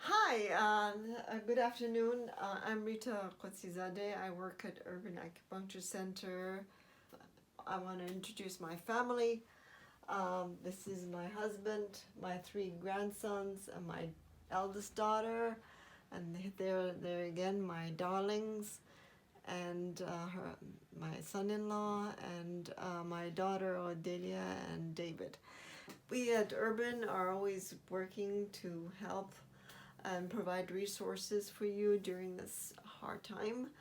Hi, good afternoon. I'm Rita GHODSIZADEH. I work at Urban Acupuncture Center. I want to introduce my family. This is my husband, my 3 grandsons, and my eldest daughter. And they're again my darlings, and my son-in-law, and my daughter Odelia and David. We at Urban are always working to help and provide resources for you during this hard time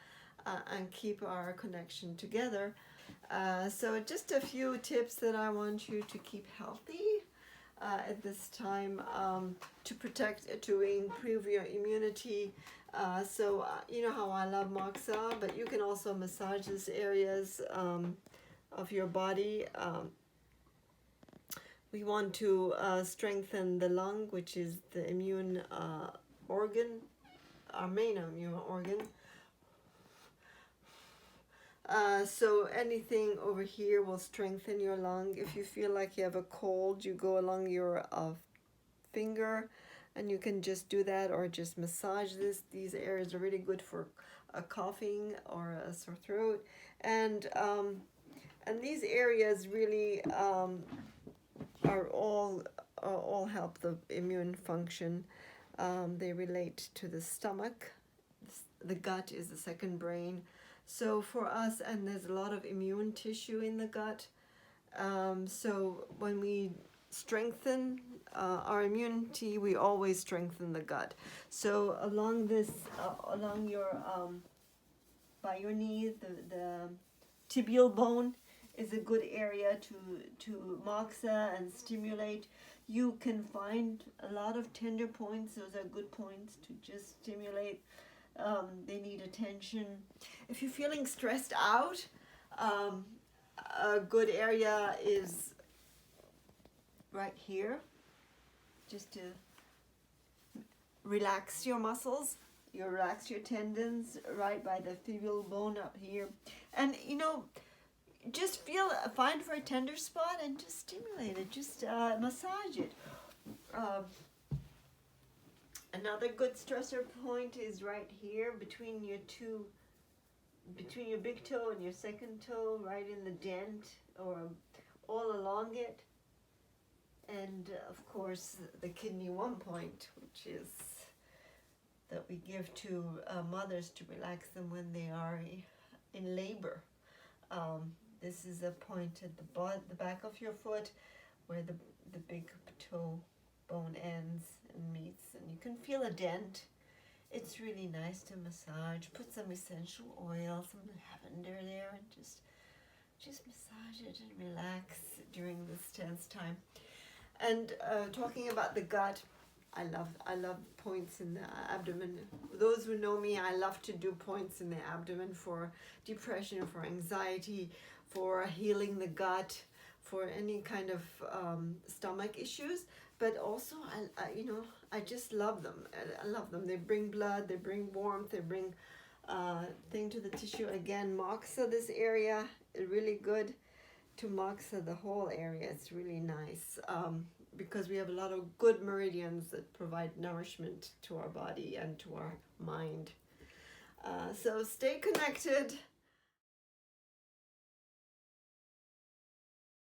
and keep our connection together. So just a few tips that I want you to keep healthy at this time, to improve your immunity. You know how I love Moxa, but you can also massage these areas of your body. We want to strengthen the lung, which is the immune organ, our main immune organ. So anything over here will strengthen your lung. If you feel like you have a cold, you go along your finger, and you can just do that, or just massage this. These areas are really good for coughing or a sore throat, and these areas really are all help the immune function. They relate to the stomach. The gut is the second brain. So for us, and there's a lot of immune tissue in the gut. So when we strengthen our immunity, we always strengthen the gut. So along this, along your, by your knee, the tibial bone is a good area to moxa and stimulate. You can find a lot of tender points. Those are good points to just stimulate. They need attention. If you're feeling stressed out, a good area is right here, just to relax your muscles. You relax your tendons right by the tibial bone up here. And you know, just find for a tender spot and just stimulate it, just massage it. Another good stressor point is right here between your big toe and your second toe, right in the dent or all along it. And of course the kidney 1 point, which is that we give to mothers to relax them when they are in labor. This is a point at the back of your foot where the big toe bone ends and meets, and you can feel a dent. It's really nice to massage. Put some essential oil, some lavender there, and just massage it and relax during this tense time. And talking about the gut, I love points in the abdomen. Those who know me, I love to do points in the abdomen for depression, for anxiety, for healing the gut, for any kind of stomach issues. But also, I just love them. I love them. They bring blood, they bring warmth, they bring thing to the tissue. Again, moxa this area is really good to moxa the whole area. It's really nice. Because we have a lot of good meridians that provide nourishment to our body and to our mind. So stay connected.